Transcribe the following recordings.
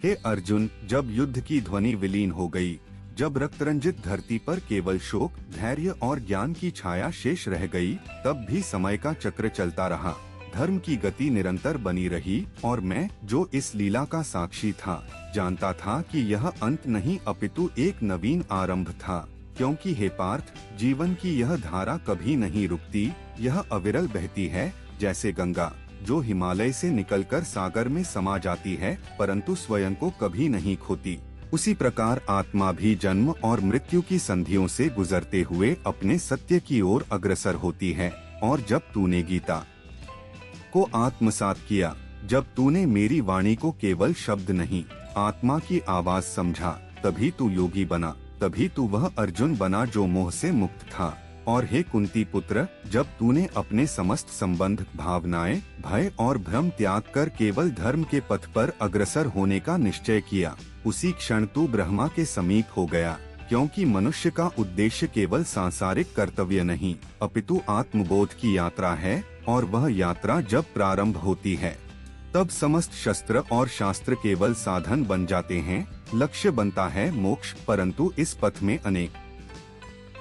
हे अर्जुन, जब युद्ध की ध्वनि विलीन हो गई, जब रक्तरंजित धरती पर केवल शोक, धैर्य और ज्ञान की छाया शेष रह गई, तब भी समय का चक्र चलता रहा। धर्म की गति निरंतर बनी रही और मैं, जो इस लीला का साक्षी था, जानता था कि यह अंत नहीं अपितु एक नवीन आरंभ था। क्योंकि हे पार्थ, जीवन की यह धारा कभी नहीं रुकती, यह अविरल बहती है जैसे गंगा, जो हिमालय से निकलकर सागर में समा जाती है परंतु स्वयं को कभी नहीं खोती। उसी प्रकार आत्मा भी जन्म और मृत्यु की संधियों से गुजरते हुए अपने सत्य की ओर अग्रसर होती है। और जब तूने गीता को आत्मसात किया, जब तूने मेरी वाणी को केवल शब्द नहीं, आत्मा की आवाज समझा, तभी तू योगी बना, तभी तू वह अर्जुन बना जो मोह से मुक्त था। और हे कुंती पुत्र, जब तूने अपने समस्त संबंध, भावनाएं, भय और भ्रम त्याग कर केवल धर्म के पथ पर अग्रसर होने का निश्चय किया, उसी क्षण तू ब्रह्मा के समीप हो गया। क्योंकि मनुष्य का उद्देश्य केवल सांसारिक कर्तव्य नहीं अपितु आत्मबोध की यात्रा है, और वह यात्रा जब प्रारंभ होती है तब समस्त शस्त्र और शास्त्र केवल साधन बन जाते हैं। लक्ष्य बनता है मोक्ष, परंतु इस पथ में अनेक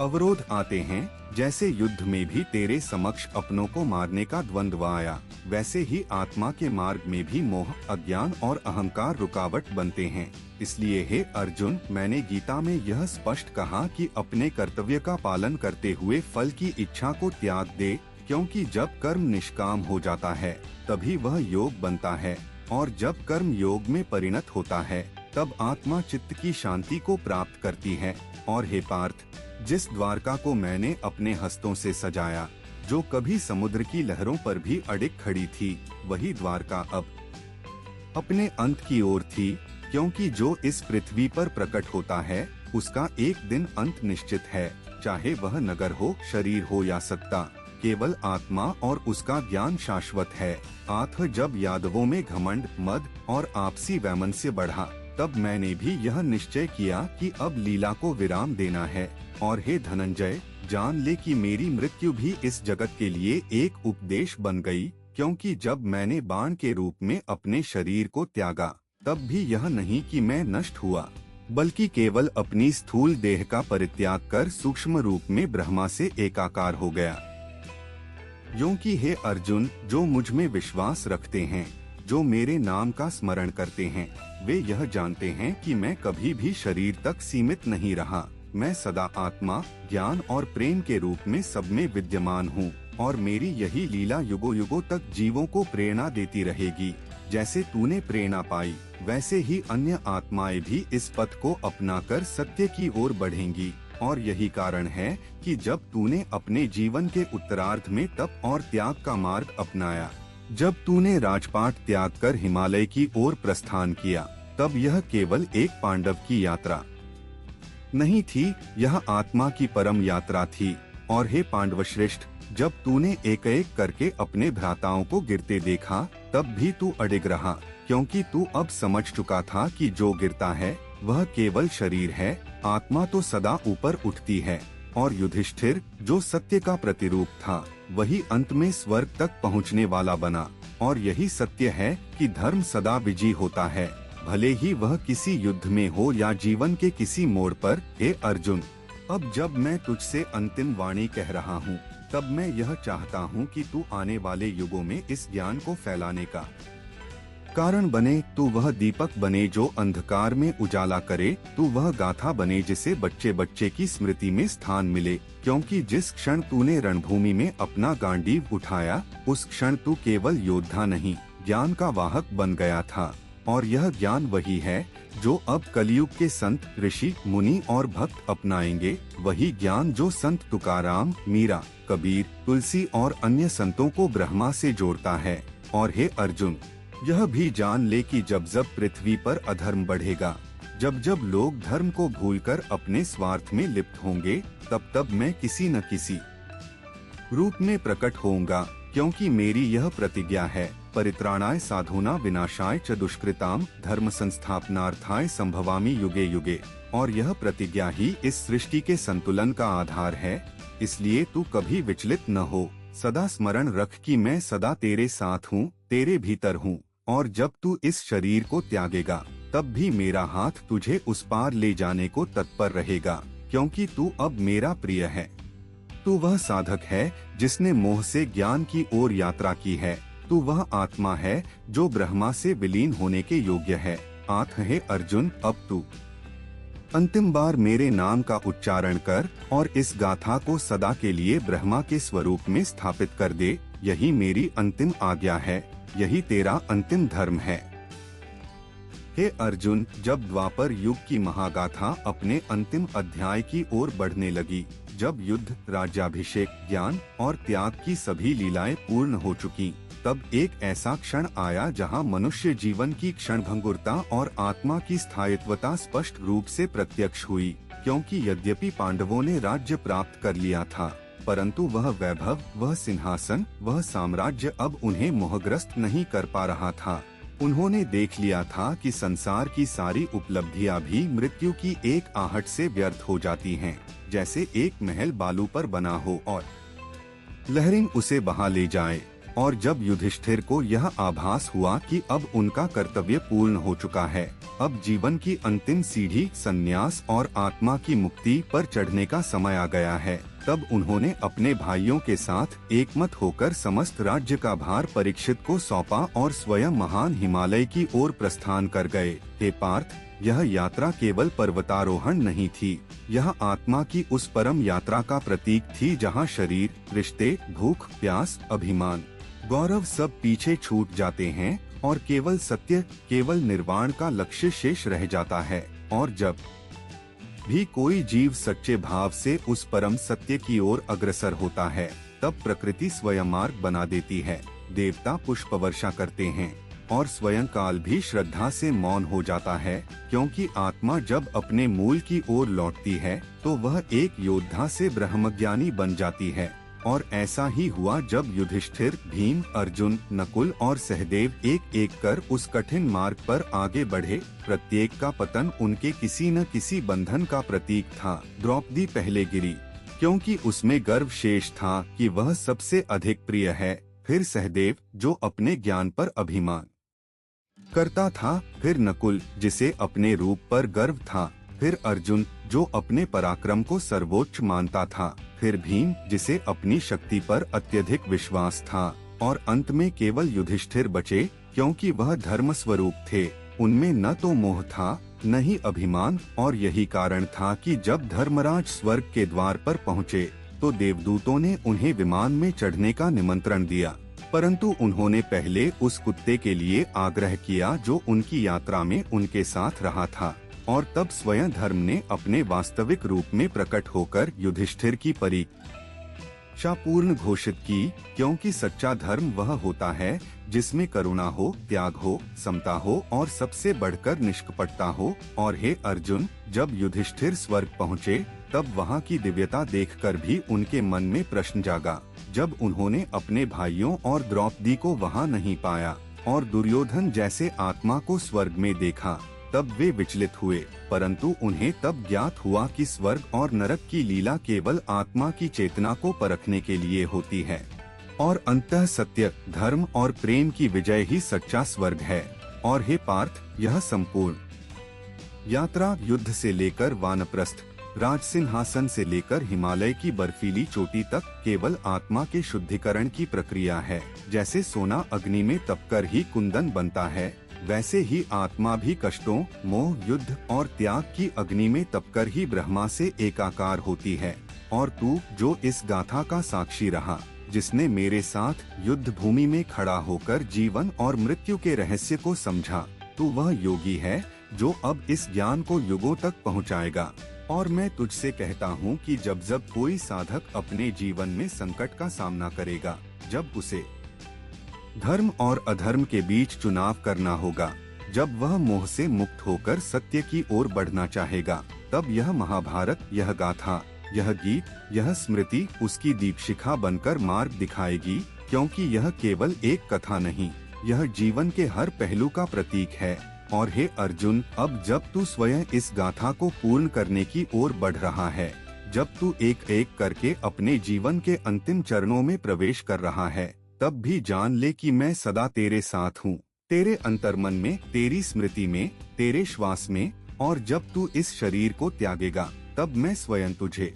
अवरोध आते हैं। जैसे युद्ध में भी तेरे समक्ष अपनों को मारने का द्वंद्व आया, वैसे ही आत्मा के मार्ग में भी मोह, अज्ञान और अहंकार रुकावट बनते हैं। इसलिए हे अर्जुन, मैंने गीता में यह स्पष्ट कहा कि अपने कर्तव्य का पालन करते हुए फल की इच्छा को त्याग दे, क्योंकि जब कर्म निष्काम हो जाता है तभी वह योग बनता है, और जब कर्म योग में परिणत होता है तब आत्मा चित्त की शांति को प्राप्त करती है। और हे पार्थ, जिस द्वारका को मैंने अपने हस्तों से सजाया, जो कभी समुद्र की लहरों पर भी अडिग खड़ी थी, वही द्वारका अब अपने अंत की ओर थी। क्योंकि जो इस पृथ्वी पर प्रकट होता है उसका एक दिन अंत निश्चित है, चाहे वह नगर हो, शरीर हो या सत्ता। केवल आत्मा और उसका ज्ञान शाश्वत है। आत्म जब यादवों में घमंड, मद और आपसी वैमनस्य बढ़ा, तब मैंने भी यह निश्चय किया कि अब लीला को विराम देना है। और हे धनंजय, जान ले कि मेरी मृत्यु भी इस जगत के लिए एक उपदेश बन गई। क्योंकि जब मैंने बाण के रूप में अपने शरीर को त्यागा, तब भी यह नहीं कि मैं नष्ट हुआ, बल्कि केवल अपनी स्थूल देह का परित्याग कर सूक्ष्म रूप में ब्रह्मा से एकाकार हो गया। क्योंकि हे अर्जुन, जो मुझ में विश्वास रखते हैं, जो मेरे नाम का स्मरण करते हैं, वे यह जानते हैं कि मैं कभी भी शरीर तक सीमित नहीं रहा। मैं सदा आत्मा, ज्ञान और प्रेम के रूप में सब में विद्यमान हूँ, और मेरी यही लीला युगों युगों तक जीवों को प्रेरणा देती रहेगी। जैसे तूने प्रेरणा पाई, वैसे ही अन्य आत्माएं भी इस पथ को अपनाकर सत्य की ओर बढ़ेंगी। और यही कारण है कि जब तूने अपने जीवन के उत्तरार्ध में तप और त्याग का मार्ग अपनाया, जब तूने राजपाट त्याग कर हिमालय की ओर प्रस्थान किया, तब यह केवल एक पांडव की यात्रा नहीं थी, यह आत्मा की परम यात्रा थी। और हे पांडवश्रेष्ठ, जब तूने एक एक करके अपने भ्राताओं को गिरते देखा, तब भी तू अडिग रहा, क्योंकि तू अब समझ चुका था कि जो गिरता है वह केवल शरीर है, आत्मा तो सदा ऊपर उठती है। और युधिष्ठिर, जो सत्य का प्रतिरूप था, वही अंत में स्वर्ग तक पहुँचने वाला बना। और यही सत्य है कि धर्म सदा विजयी होता है, भले ही वह किसी युद्ध में हो या जीवन के किसी मोड़ पर। हे अर्जुन, अब जब मैं तुझसे अंतिम वाणी कह रहा हूँ, तब मैं यह चाहता हूँ कि तू आने वाले युगों में इस ज्ञान को फैलाने का कारण बने। तू वह दीपक बने जो अंधकार में उजाला करे, तू वह गाथा बने जिसे बच्चे बच्चे की स्मृति में स्थान मिले। क्योंकि जिस क्षण तूने रणभूमि में अपना गांडीव उठाया, उस क्षण तू केवल योद्धा नहीं, ज्ञान का वाहक बन गया था। और यह ज्ञान वही है जो अब कलयुग के संत, ऋषि, मुनि और भक्त अपनाएंगे। वही ज्ञान जो संत तुकाराम, मीरा, कबीर, तुलसी और अन्य संतों को ब्रह्मा से जोड़ता है। और हे अर्जुन, यह भी जान ले कि जब जब पृथ्वी पर अधर्म बढ़ेगा, जब जब लोग धर्म को भूलकर अपने स्वार्थ में लिप्त होंगे, तब तब मैं किसी न किसी रूप में प्रकट होऊंगा। क्योंकि मेरी यह प्रतिज्ञा है, परित्राणाय साधूना विनाशाय च दुष्कृताम धर्म संस्थापनार्थाय संभवामि युगे युगे। और यह प्रतिज्ञा ही इस सृष्टि के संतुलन का आधार है। इसलिए तू कभी विचलित न हो, सदा स्मरण रख कि मैं सदा तेरे साथ हूँ, तेरे भीतर हूँ। और जब तू इस शरीर को त्यागेगा, तब भी मेरा हाथ तुझे उस पार ले जाने को तत्पर रहेगा, क्योंकि तू अब मेरा प्रिय है। तू वह साधक है जिसने मोह से ज्ञान की ओर यात्रा की है। तू वह आत्मा है जो ब्रह्मा से विलीन होने के योग्य है। आत्म हे अर्जुन, अब तू अंतिम बार मेरे नाम का उच्चारण कर और इस गाथा को सदा के लिए ब्रह्मा के स्वरूप में स्थापित कर दे। यही मेरी अंतिम आज्ञा है, यही तेरा अंतिम धर्म है। हे अर्जुन, जब द्वापर युग की महागाथा अपने अंतिम अध्याय की ओर बढ़ने लगी, जब युद्ध, राज्याभिषेक, ज्ञान और त्याग की सभी लीलाएं पूर्ण हो चुकी, तब एक ऐसा क्षण आया जहां मनुष्य जीवन की क्षणभंगुरता और आत्मा की स्थायित्वता स्पष्ट रूप से प्रत्यक्ष हुई। क्योंकि यद्यपि पांडवों ने राज्य प्राप्त कर लिया था, परंतु वह वैभव, वह सिंहासन, वह साम्राज्य अब उन्हें मोहग्रस्त नहीं कर पा रहा था। उन्होंने देख लिया था कि संसार की सारी उपलब्धियां भी मृत्यु की एक आहट से व्यर्थ हो जाती हैं, जैसे एक महल बालू पर बना हो और लहरें उसे बहा ले जाए। और जब युधिष्ठिर को यह आभास हुआ कि अब उनका कर्तव्य पूर्ण हो चुका है, अब जीवन की अंतिम सीढ़ी संन्यास और आत्मा की मुक्ति पर चढ़ने का समय आ गया है, तब उन्होंने अपने भाइयों के साथ एकमत होकर समस्त राज्य का भार परीक्षित को सौंपा और स्वयं महान हिमालय की ओर प्रस्थान कर गए। हे पार्थ, यह यात्रा केवल पर्वतारोहण नहीं थी, यह आत्मा की उस परम यात्रा का प्रतीक थी जहाँ शरीर, रिश्ते, भूख, प्यास, अभिमान, गौरव सब पीछे छूट जाते हैं और केवल सत्य, केवल निर्वाण का लक्ष्य शेष रह जाता है। और जब भी कोई जीव सच्चे भाव से उस परम सत्य की ओर अग्रसर होता है, तब प्रकृति स्वयं मार्ग बना देती है, देवता पुष्प वर्षा करते हैं और स्वयं काल भी श्रद्धा से मौन हो जाता है। क्योंकि आत्मा जब अपने मूल की ओर लौटती है तो वह एक योद्धा से ब्रह्मज्ञानी बन जाती है। और ऐसा ही हुआ जब युधिष्ठिर, भीम, अर्जुन, नकुल और सहदेव एक एक कर उस कठिन मार्ग पर आगे बढ़े। प्रत्येक का पतन उनके किसी न किसी बंधन का प्रतीक था। द्रौपदी पहले गिरी क्योंकि उसमें गर्व शेष था कि वह सबसे अधिक प्रिय है, फिर सहदेव जो अपने ज्ञान पर अभिमान करता था, फिर नकुल जिसे अपने रूप पर गर्व था, फिर अर्जुन जो अपने पराक्रम को सर्वोच्च मानता था, फिर भीम जिसे अपनी शक्ति पर अत्यधिक विश्वास था, और अंत में केवल युधिष्ठिर बचे क्योंकि वह धर्म स्वरूप थे। उनमें न तो मोह था, न ही अभिमान, और यही कारण था कि जब धर्मराज स्वर्ग के द्वार पर पहुँचे तो देवदूतों ने उन्हें विमान में चढ़ने का निमंत्रण दिया, परंतु उन्होंने पहले उस कुत्ते के लिए आग्रह किया जो उनकी यात्रा में उनके साथ रहा था। और तब स्वयं धर्म ने अपने वास्तविक रूप में प्रकट होकर युधिष्ठिर की परीक्षा पूर्ण घोषित की, क्योंकि सच्चा धर्म वह होता है जिसमें करुणा हो, त्याग हो, समता हो और सबसे बढ़कर निष्कपटता हो। और हे अर्जुन, जब युधिष्ठिर स्वर्ग पहुँचे तब वहाँ की दिव्यता देखकर भी उनके मन में प्रश्न जागा। जब उन्होंने अपने भाइयों और द्रौपदी को वहाँ नहीं पाया और दुर्योधन जैसे आत्मा को स्वर्ग में देखा, तब वे विचलित हुए, परंतु उन्हें तब ज्ञात हुआ कि स्वर्ग और नरक की लीला केवल आत्मा की चेतना को परखने के लिए होती है, और अंतः सत्य, धर्म और प्रेम की विजय ही सच्चा स्वर्ग है। और हे पार्थ, यह संपूर्ण यात्रा युद्ध से लेकर वानप्रस्थ, राज सिंहासन से लेकर हिमालय की बर्फीली चोटी तक केवल आत्मा के शुद्धिकरण की प्रक्रिया है। जैसे सोना अग्नि में तपकर ही कुंदन बनता है, वैसे ही आत्मा भी कष्टों, मोह, युद्ध और त्याग की अग्नि में तपकर ही ब्रह्मा से एकाकार होती है। और तू जो इस गाथा का साक्षी रहा, जिसने मेरे साथ युद्ध भूमि में खड़ा होकर जीवन और मृत्यु के रहस्य को समझा, तू वह योगी है जो अब इस ज्ञान को युगों तक पहुंचाएगा। और मैं तुझसे कहता हूँ कि जब जब कोई साधक अपने जीवन में संकट का सामना करेगा, जब उसे धर्म और अधर्म के बीच चुनाव करना होगा, जब वह मोह से मुक्त होकर सत्य की ओर बढ़ना चाहेगा, तब यह महाभारत, यह गाथा, यह गीत, यह स्मृति उसकी दीपशिखा बनकर मार्ग दिखाएगी। क्योंकि यह केवल एक कथा नहीं, यह जीवन के हर पहलू का प्रतीक है। और हे अर्जुन, अब जब तू स्वयं इस गाथा को पूर्ण करने की ओर बढ़ रहा है, जब तू एक एक करके अपने जीवन के अंतिम चरणों में प्रवेश कर रहा है, तब भी जान ले कि मैं सदा तेरे साथ हूँ। तेरे अंतर्मन में, तेरी स्मृति में, तेरे श्वास में, और जब तू इस शरीर को त्यागेगा तब मैं स्वयं तुझे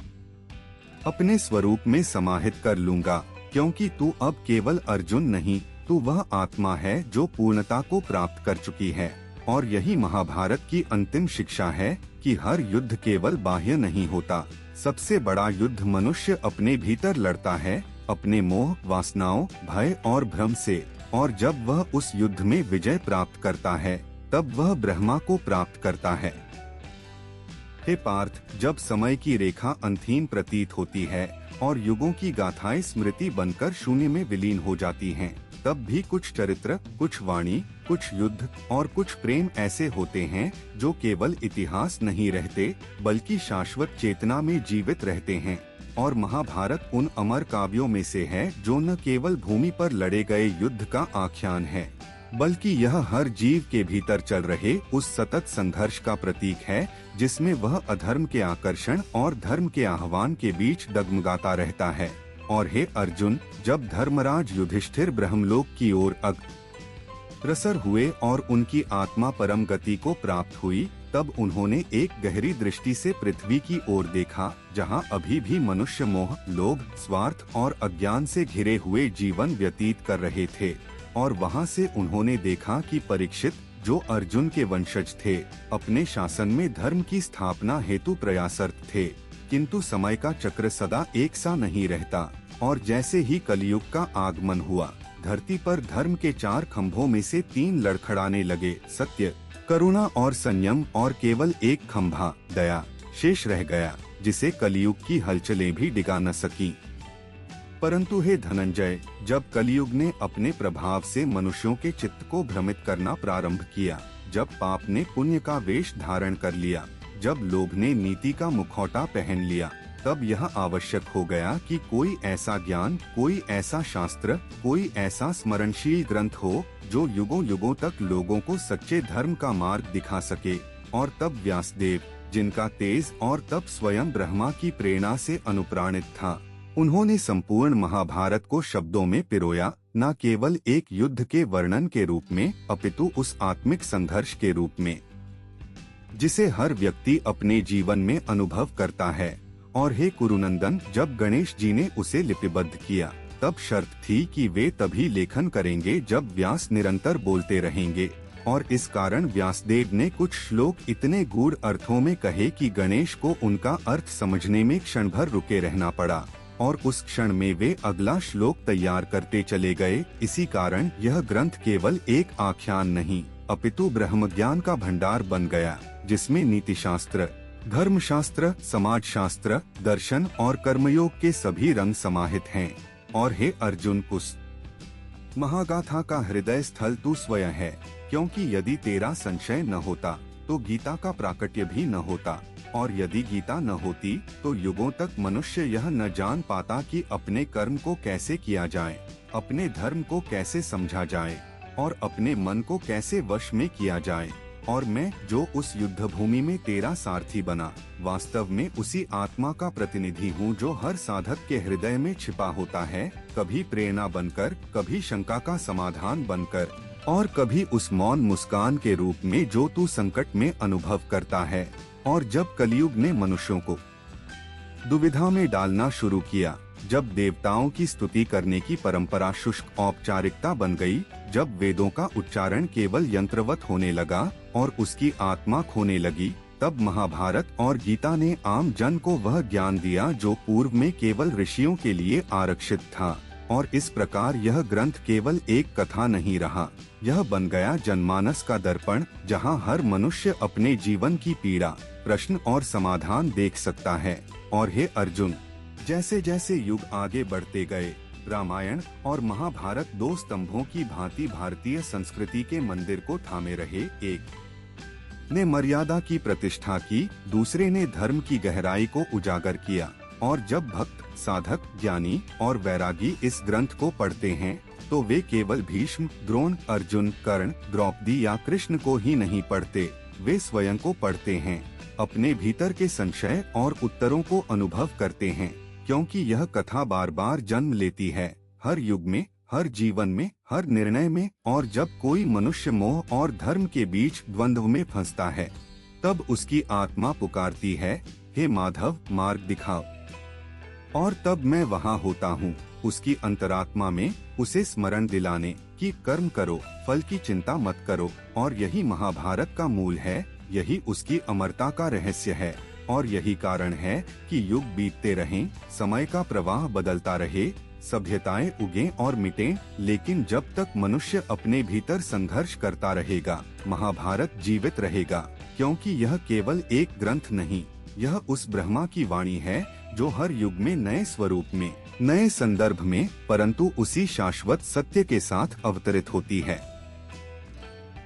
अपने स्वरूप में समाहित कर लूंगा, क्योंकि तू अब केवल अर्जुन नहीं, तू वह आत्मा है जो पूर्णता को प्राप्त कर चुकी है। और यही महाभारत की अंतिम शिक्षा है कि हर युद्ध केवल बाह्य नहीं होता। सबसे बड़ा युद्ध मनुष्य अपने भीतर लड़ता है, अपने मोह, वासनाओं, भय और भ्रम से। और जब वह उस युद्ध में विजय प्राप्त करता है तब वह ब्रह्मा को प्राप्त करता है। हे पार्थ, जब समय की रेखा अंतहीन प्रतीत होती है और युगों की गाथाएं स्मृति बनकर शून्य में विलीन हो जाती हैं, तब भी कुछ चरित्र, कुछ वाणी, कुछ युद्ध और कुछ प्रेम ऐसे होते हैं जो केवल इतिहास नहीं रहते बल्कि शाश्वत चेतना में जीवित रहते हैं। और महाभारत उन अमर काव्यों में से है जो न केवल भूमि पर लड़े गए युद्ध का आख्यान है, बल्कि यह हर जीव के भीतर चल रहे उस सतत संघर्ष का प्रतीक है जिसमें वह अधर्म के आकर्षण और धर्म के आह्वान के बीच डगमगाता रहता है। और हे अर्जुन, जब धर्मराज युधिष्ठिर ब्रह्मलोक की ओर अग्रसर हुए और उनकी आत्मा परम गति को प्राप्त हुई, तब उन्होंने एक गहरी दृष्टि से पृथ्वी की ओर देखा, जहां अभी भी मनुष्य मोह, लोभ, स्वार्थ और अज्ञान से घिरे हुए जीवन व्यतीत कर रहे थे। और वहां से उन्होंने देखा कि परीक्षित, जो अर्जुन के वंशज थे, अपने शासन में धर्म की स्थापना हेतु प्रयासरत थे। किंतु समय का चक्र सदा एक सा नहीं रहता, और जैसे ही कलयुग का आगमन हुआ, धरती पर धर्म के 4 खंभों में से 3 लड़खड़ाने लगे, सत्य, करुणा और संयम, और केवल एक खंभा, दया, शेष रह गया, जिसे कलयुग की हलचलें भी डिगा न सकी। परंतु हे धनंजय, जब कलयुग ने अपने प्रभाव से मनुष्यों के चित्त को भ्रमित करना प्रारंभ किया, जब पाप ने पुण्य का वेश धारण कर लिया, जब लोभ ने नीति का मुखौटा पहन लिया, तब यह आवश्यक हो गया कि कोई ऐसा ज्ञान, कोई ऐसा शास्त्र, कोई ऐसा स्मरणशील ग्रंथ हो जो युगों युगों तक लोगों को सच्चे धर्म का मार्ग दिखा सके। और तब व्यासदेव, जिनका तेज और तप स्वयं ब्रह्मा की प्रेरणा से अनुप्राणित था, उन्होंने संपूर्ण महाभारत को शब्दों में पिरोया, न केवल एक युद्ध के वर्णन के रूप में, अपितु उस आत्मिक संघर्ष के रूप में जिसे हर व्यक्ति अपने जीवन में अनुभव करता है। और हे कुरुनंदन, जब गणेश जी ने उसे लिपिबद्ध किया, तब शर्त थी कि वे तभी लेखन करेंगे जब व्यास निरंतर बोलते रहेंगे। और इस कारण व्यासदेव ने कुछ श्लोक इतने गूढ़ अर्थों में कहे कि गणेश को उनका अर्थ समझने में क्षण भर रुके रहना पड़ा, और उस क्षण में वे अगला श्लोक तैयार करते चले गए। इसी कारण यह ग्रंथ केवल एक आख्यान नहीं, अपितु ब्रह्मज्ञान का भंडार बन गया, जिसमें नीति शास्त्र, धर्म शास्त्र, समाज शास्त्र, दर्शन और कर्मयोग के सभी रंग समाहित हैं। और हे अर्जुन, उस महागाथा का हृदय स्थल तू स्वयं है, क्योंकि यदि तेरा संशय न होता तो गीता का प्राकट्य भी न होता, और यदि गीता न होती तो युगों तक मनुष्य यह न जान पाता कि अपने कर्म को कैसे किया जाए, अपने धर्म को कैसे समझा जाए, और अपने मन को कैसे वश में किया जाए। और मैं, जो उस युद्ध भूमि में तेरा सारथी बना, वास्तव में उसी आत्मा का प्रतिनिधि हूँ जो हर साधक के हृदय में छिपा होता है, कभी प्रेरणा बनकर, कभी शंका का समाधान बनकर, और कभी उस मौन मुस्कान के रूप में जो तू संकट में अनुभव करता है। और जब कलयुग ने मनुष्यों को दुविधा में डालना शुरू किया, जब देवताओं की स्तुति करने की परंपरा शुष्क औपचारिकता बन गई, जब वेदों का उच्चारण केवल यंत्रवत होने लगा और उसकी आत्मा खोने लगी, तब महाभारत और गीता ने आम जन को वह ज्ञान दिया जो पूर्व में केवल ऋषियों के लिए आरक्षित था। और इस प्रकार यह ग्रंथ केवल एक कथा नहीं रहा, यह बन गया जनमानस का दर्पण, जहां हर मनुष्य अपने जीवन की पीड़ा, प्रश्न और समाधान देख सकता है। और हे अर्जुन, जैसे जैसे युग आगे बढ़ते गए, रामायण और महाभारत 2 स्तंभों की भांति भारतीय संस्कृति के मंदिर को थामे रहे। एक ने मर्यादा की प्रतिष्ठा की, दूसरे ने धर्म की गहराई को उजागर किया। और जब भक्त, साधक, ज्ञानी और वैरागी इस ग्रंथ को पढ़ते हैं, तो वे केवल भीष्म, द्रोण, अर्जुन, कर्ण, द्रौपदी या कृष्ण को ही नहीं पढ़ते, वे स्वयं को पढ़ते हैं, अपने भीतर के संशय और उत्तरों को अनुभव करते हैं, क्योंकि यह कथा बार बार जन्म लेती है, हर युग में, हर जीवन में, हर निर्णय में, और जब कोई मनुष्य मोह और धर्म के बीच द्वंद्व में फंसता है, तब उसकी आत्मा पुकारती है, हे माधव मार्ग दिखाओ। और तब मैं वहाँ होता हूँ उसकी अंतरात्मा में, उसे स्मरण दिलाने कि कर्म करो, फल की चिंता मत करो। और यही महाभारत का मूल है, यही उसकी अमरता का रहस्य है। और यही कारण है कि युग बीतते रहें, समय का प्रवाह बदलता रहे, सभ्यताएं उगें और मिटें, लेकिन जब तक मनुष्य अपने भीतर संघर्ष करता रहेगा, महाभारत जीवित रहेगा। क्योंकि यह केवल एक ग्रंथ नहीं, यह उस ब्रह्मा की वाणी है जो हर युग में नए स्वरूप में, नए संदर्भ में, परंतु उसी शाश्वत सत्य के साथ अवतरित होती है।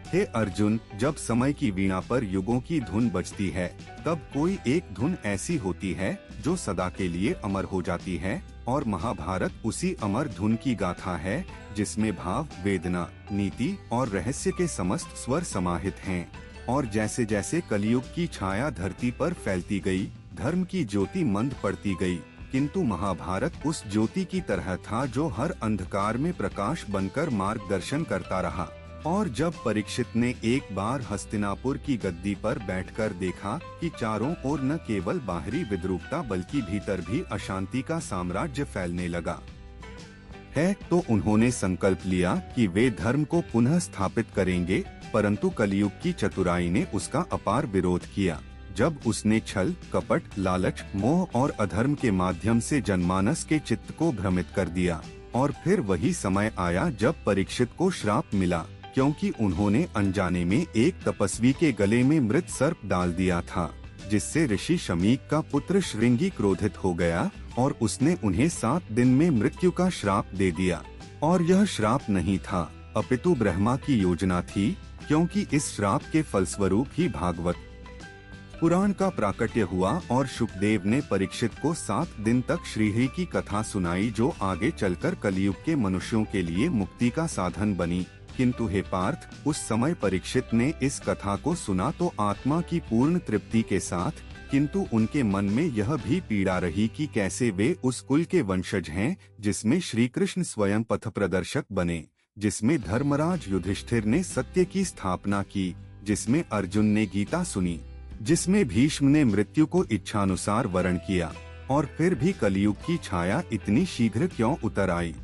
हे अर्जुन, जब समय की वीणा पर युगों की धुन बजती है, तब कोई एक धुन ऐसी होती है जो सदा के लिए अमर हो जाती है। और महाभारत उसी अमर धुन की गाथा है, जिसमें भाव, वेदना, नीति और रहस्य के समस्त स्वर समाहित हैं। और जैसे जैसे कलयुग की छाया धरती पर फैलती गई, धर्म की ज्योति मंद पड़ती गई, किंतु महाभारत उस ज्योति की तरह था जो हर अंधकार में प्रकाश बनकर मार्गदर्शन करता रहा। और जब परीक्षित ने एक बार हस्तिनापुर की गद्दी पर बैठकर देखा कि चारों ओर न केवल बाहरी विद्रूपता बल्कि भीतर भी अशांति का साम्राज्य फैलने लगा है, तो उन्होंने संकल्प लिया कि वे धर्म को पुनः स्थापित करेंगे। परंतु कलयुग की चतुराई ने उसका अपार विरोध किया। जब उसने छल, कपट, लालच, मोह और अधर्म के माध्यम से जनमानस के चित्त को भ्रमित कर दिया। और फिर वही समय आया जब परीक्षित को श्राप मिला, क्योंकि उन्होंने अनजाने में एक तपस्वी के गले में मृत सर्प डाल दिया था, जिससे ऋषि शमीक का पुत्र श्रृंगी क्रोधित हो गया और उसने उन्हें 7 दिन में मृत्यु का श्राप दे दिया। और यह श्राप नहीं था, अपितु ब्रह्मा की योजना थी, क्योंकि इस श्राप के फलस्वरूप ही भागवत पुराण का प्राकट्य हुआ और शुकदेव ने परीक्षित को 7 दिन तक श्रीहरि की कथा सुनाई, जो आगे चलकर कलयुग के मनुष्यों के लिए मुक्ति का साधन बनी। किंतु हे पार्थ, उस समय परीक्षित ने इस कथा को सुना तो आत्मा की पूर्ण तृप्ति के साथ, किंतु उनके मन में यह भी पीड़ा रही कि कैसे वे उस कुल के वंशज हैं जिसमें श्री कृष्ण स्वयं पथ प्रदर्शक बने, जिसमें धर्मराज युधिष्ठिर ने सत्य की स्थापना की, जिसमें अर्जुन ने गीता सुनी, जिसमें भीष्म ने मृत्यु को इच्छानुसार वरण किया, और फिर भी कलयुग की छाया इतनी शीघ्र क्यों उतर आई।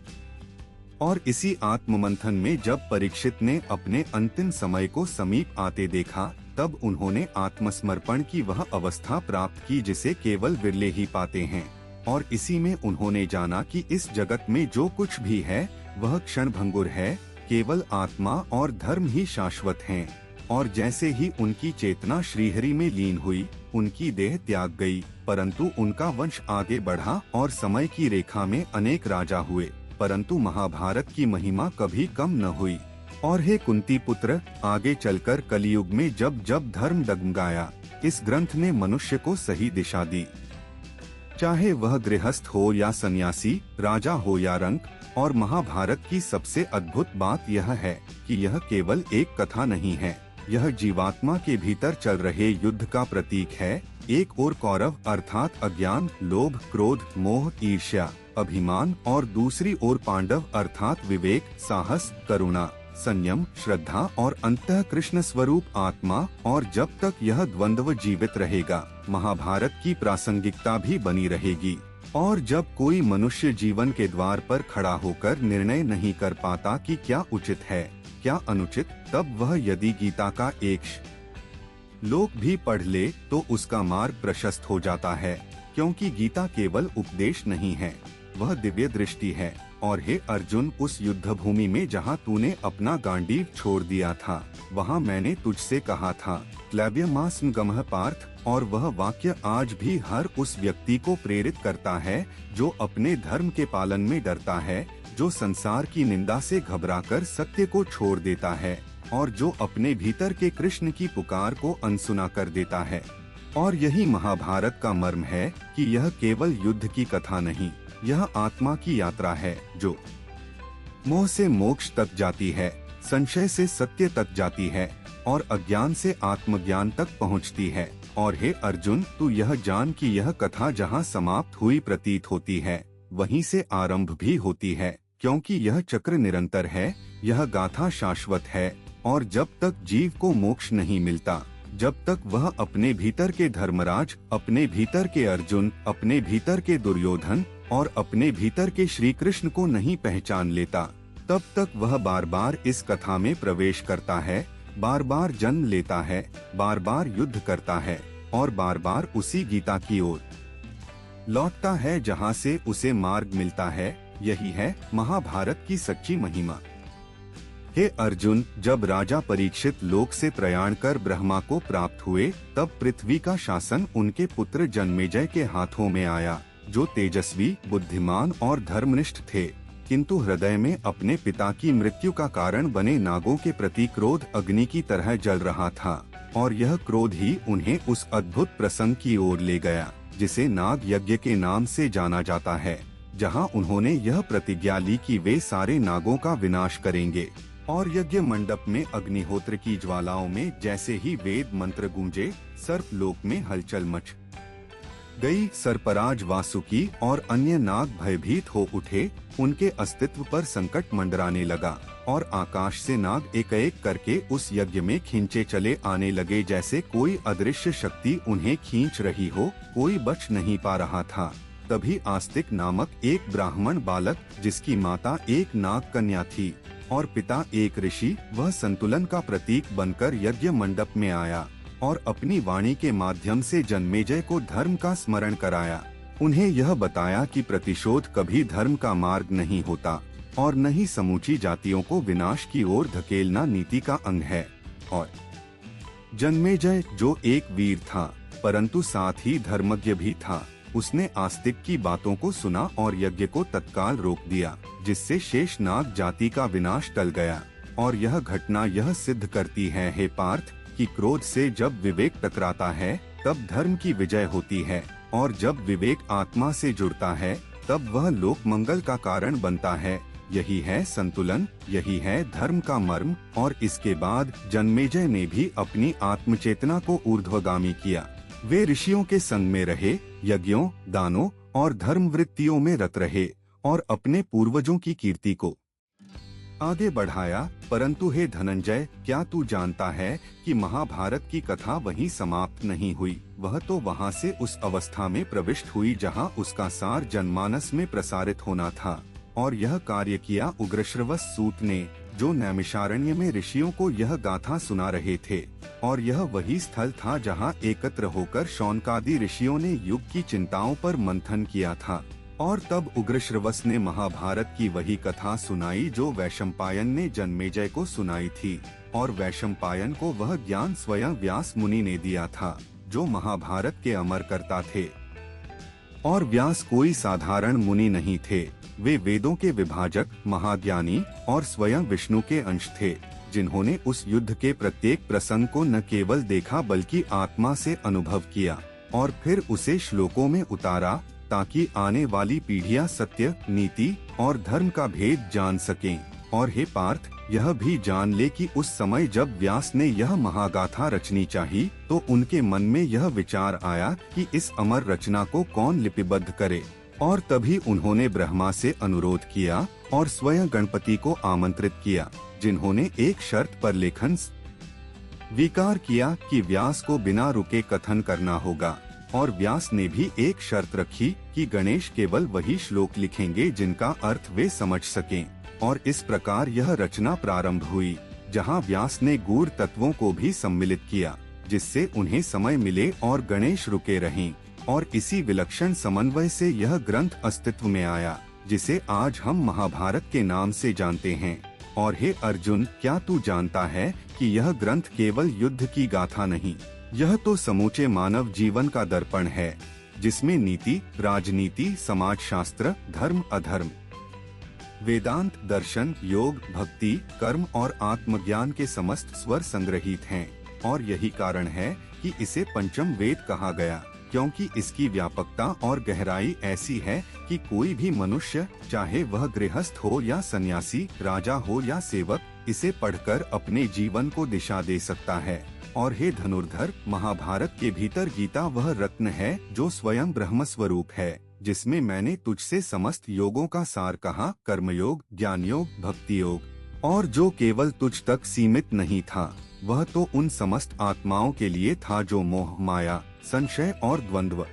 और इसी आत्ममंथन में जब परीक्षित ने अपने अंतिम समय को समीप आते देखा, तब उन्होंने आत्मसमर्पण की वह अवस्था प्राप्त की जिसे केवल विरले ही पाते हैं। और इसी में उन्होंने जाना कि इस जगत में जो कुछ भी है वह क्षणभंगुर है, केवल आत्मा और धर्म ही शाश्वत हैं। और जैसे ही उनकी चेतना श्रीहरि में लीन हुई, उनकी देह त्याग गई, परंतु उनका वंश आगे बढ़ा और समय की रेखा में अनेक राजा हुए, परंतु महाभारत की महिमा कभी कम न हुई। और हे कुंती पुत्र, आगे चलकर कलयुग में जब जब धर्म डगमगाया, इस ग्रंथ ने मनुष्य को सही दिशा दी। चाहे वह गृहस्थ हो या सन्यासी, राजा हो या रंक। और महाभारत की सबसे अद्भुत बात यह है कि यह केवल एक कथा नहीं है, यह जीवात्मा के भीतर चल रहे युद्ध का प्रतीक है। एक ओर कौरव अर्थात अज्ञान, लोभ, क्रोध, मोह, ईर्ष्या, अभिमान, और दूसरी ओर पांडव अर्थात विवेक, साहस, करुणा, संयम, श्रद्धा और अंतः कृष्ण स्वरूप आत्मा। और जब तक यह द्वंद्व जीवित रहेगा, महाभारत की प्रासंगिकता भी बनी रहेगी। और जब कोई मनुष्य जीवन के द्वार पर खड़ा होकर निर्णय नहीं कर पाता कि क्या उचित है, क्या अनुचित, तब वह यदि गीता का एक श्लोक भी पढ़ ले तो उसका मार्ग प्रशस्त हो जाता है, क्योंकि गीता केवल उपदेश नहीं है, वह दिव्य दृष्टि है। और हे अर्जुन, उस युद्ध भूमि में जहाँ तूने अपना गांडीव छोड़ दिया था, वहाँ मैंने तुझसे कहा था, क्लैब्यमास्न गमः पार्थ। और वह वाक्य आज भी हर उस व्यक्ति को प्रेरित करता है जो अपने धर्म के पालन में डरता है, जो संसार की निंदा से घबराकर सत्य को छोड़ देता है, और जो अपने भीतर के कृष्ण की पुकार को अनसुना कर देता है। और यही महाभारत का मर्म है कि यह केवल युद्ध की कथा नहीं, यह आत्मा की यात्रा है जो मोह से मोक्ष तक जाती है, संशय से सत्य तक जाती है, और अज्ञान से आत्मज्ञान तक पहुंचती है। और हे अर्जुन, तू यह जान कि यह कथा जहाँ समाप्त हुई प्रतीत होती है, वहीं से आरंभ भी होती है, क्योंकि यह चक्र निरंतर है। यह गाथा शाश्वत है और जब तक जीव को मोक्ष नहीं मिलता, जब तक वह अपने भीतर के धर्मराज, अपने भीतर के अर्जुन, अपने भीतर के दुर्योधन और अपने भीतर के श्री कृष्ण को नहीं पहचान लेता, तब तक वह बार बार इस कथा में प्रवेश करता है, बार बार जन्म लेता है, बार बार युद्ध करता है और बार बार उसी गीता की ओर लौटता है जहाँ से उसे मार्ग मिलता है। यही है महाभारत की सच्ची महिमा। हे अर्जुन, जब राजा परीक्षित लोक से प्रयाण कर ब्रह्मा को प्राप्त हुए, तब पृथ्वी का शासन उनके पुत्र जन्मेजय के हाथों में आया, जो तेजस्वी, बुद्धिमान और धर्मनिष्ठ थे, किंतु हृदय में अपने पिता की मृत्यु का कारण बने नागों के प्रति क्रोध अग्नि की तरह जल रहा था, और यह क्रोध ही उन्हें उस अद्भुत प्रसंग की ओर ले गया जिसे नाग यज्ञ के नाम से जाना जाता है, जहां उन्होंने यह प्रतिज्ञा ली कि वे सारे नागों का विनाश करेंगे। और यज्ञ मंडप में अग्निहोत्र की ज्वालाओं में जैसे ही वेद मंत्र गूंजे, सर्पलोक में हलचल मच गई। सर्पराज वासुकी और अन्य नाग भयभीत हो उठे, उनके अस्तित्व पर संकट मंडराने लगा और आकाश से नाग एक एक करके उस यज्ञ में खींचे चले आने लगे, जैसे कोई अदृश्य शक्ति उन्हें खींच रही हो, कोई बच नहीं पा रहा था। तभी आस्तिक नामक एक ब्राह्मण बालक, जिसकी माता एक नाग कन्या थी और पिता एक ऋषि, वह संतुलन का प्रतीक बनकर यज्ञ मंडप में आया और अपनी वाणी के माध्यम से जन्मेजय को धर्म का स्मरण कराया। उन्हें यह बताया कि प्रतिशोध कभी धर्म का मार्ग नहीं होता और न ही समूची जातियों को विनाश की ओर धकेलना नीति का अंग है। और जन्मेजय, जो एक वीर था परंतु साथ ही धर्मज्ञ भी था, उसने आस्तिक की बातों को सुना और यज्ञ को तत्काल रोक दिया, जिससे शेष नाग जाति का विनाश टल गया। और यह घटना यह सिद्ध करती है, हे पार्थ, कि क्रोध से जब विवेक टकराता है तब धर्म की विजय होती है, और जब विवेक आत्मा से जुड़ता है तब वह लोक मंगल का कारण बनता है। यही है संतुलन, यही है धर्म का मर्म। और इसके बाद जन्मेजय ने भी अपनी आत्मचेतना को ऊर्ध्वगामी किया। वे ऋषियों के संग में रहे, यज्ञों, दानों और धर्म वृत्तियों में रत रहे और अपने पूर्वजों की कीर्ति को आगे बढ़ाया। परंतु हे धनंजय, क्या तू जानता है कि महाभारत की कथा वहीं समाप्त नहीं हुई? वह तो वहां से उस अवस्था में प्रविष्ट हुई जहां उसका सार जनमानस में प्रसारित होना था। और यह कार्य किया उग्रश्रवस सूत ने, जो नैमिषारण्य में ऋषियों को यह गाथा सुना रहे थे। और यह वही स्थल था जहां एकत्र होकर शौनकादि ऋषियों ने युग की चिंताओं पर मंथन किया था। और तब उग्रश्रवस ने महाभारत की वही कथा सुनाई जो वैशंपायन ने जन्मेजय को सुनाई थी। और वैशंपायन को वह ज्ञान स्वयं व्यास मुनि ने दिया था, जो महाभारत के अमर कर्ता थे। और व्यास कोई साधारण मुनि नहीं थे, वे वेदों के विभाजक, महाज्ञानी और स्वयं विष्णु के अंश थे, जिन्होंने उस युद्ध के प्रत्येक प्रसंग को न केवल देखा बल्कि आत्मा से अनुभव किया और फिर उसे श्लोकों में उतारा, ताकि आने वाली पीढ़ियां सत्य, नीति और धर्म का भेद जान सकें। और हे पार्थ, यह भी जान ले कि उस समय जब व्यास ने यह महागाथा रचनी चाहिए, तो उनके मन में यह विचार आया कि इस अमर रचना को कौन लिपिबद्ध करे। और तभी उन्होंने ब्रह्मा से अनुरोध किया और स्वयं गणपति को आमंत्रित किया, जिन्होंने एक शर्त पर लेखन स्वीकार किया कि व्यास को बिना रुके कथन करना होगा। और व्यास ने भी एक शर्त रखी कि गणेश केवल वही श्लोक लिखेंगे जिनका अर्थ वे समझ सकें। और इस प्रकार यह रचना प्रारंभ हुई, जहां व्यास ने गूढ़ तत्वों को भी सम्मिलित किया, जिससे उन्हें समय मिले और गणेश रुके रहें। और इसी विलक्षण समन्वय से यह ग्रंथ अस्तित्व में आया, जिसे आज हम महाभारत के नाम से जानते हैं। और हे अर्जुन, क्या तू जानता है कि यह ग्रंथ केवल युद्ध की गाथा नहीं, यह तो समूचे मानव जीवन का दर्पण है, जिसमें नीति, राजनीति, समाजशास्त्र, धर्म, अधर्म, वेदांत, दर्शन, योग, भक्ति, कर्म और आत्मज्ञान के समस्त स्वर संग्रहित हैं। और यही कारण है कि इसे पंचम वेद कहा गया, क्योंकि इसकी व्यापकता और गहराई ऐसी है कि कोई भी मनुष्य, चाहे वह गृहस्थ हो या सन्यासी, राजा हो या सेवक, इसे पढ़कर अपने जीवन को दिशा दे सकता है। और हे धनुर्धर, महाभारत के भीतर गीता वह रत्न है जो स्वयं ब्रह्म स्वरूप है, जिसमें मैंने तुझसे समस्त योगों का सार कहा, कर्मयोग, ज्ञान योग, भक्ति योग, और जो केवल तुझ तक सीमित नहीं था, वह तो उन समस्त आत्माओं के लिए था जो मोह, माया, संशय और द्वंद्व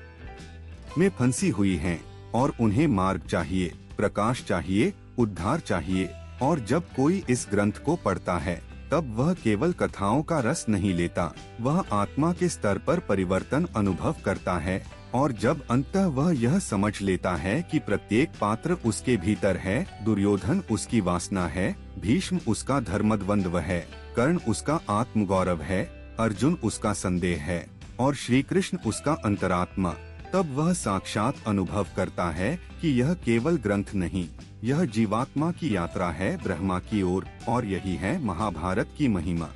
में फंसी हुई हैं और उन्हें मार्ग चाहिए, प्रकाश चाहिए, उद्धार चाहिए। और जब कोई इस ग्रंथ को पढ़ता है तब वह केवल कथाओं का रस नहीं लेता, वह आत्मा के स्तर पर परिवर्तन अनुभव करता है। और जब अंततः वह यह समझ लेता है कि प्रत्येक पात्र उसके भीतर है, दुर्योधन उसकी वासना है, भीष्म उसका धर्मद्वंद्व है, कर्ण उसका आत्मगौरव है, अर्जुन उसका संदेह है और श्री कृष्ण उसका अंतरात्मा, तब वह साक्षात अनुभव करता है कि यह केवल ग्रंथ नहीं, यह जीवात्मा की यात्रा है ब्रह्मा की ओर, और यही है महाभारत की महिमा।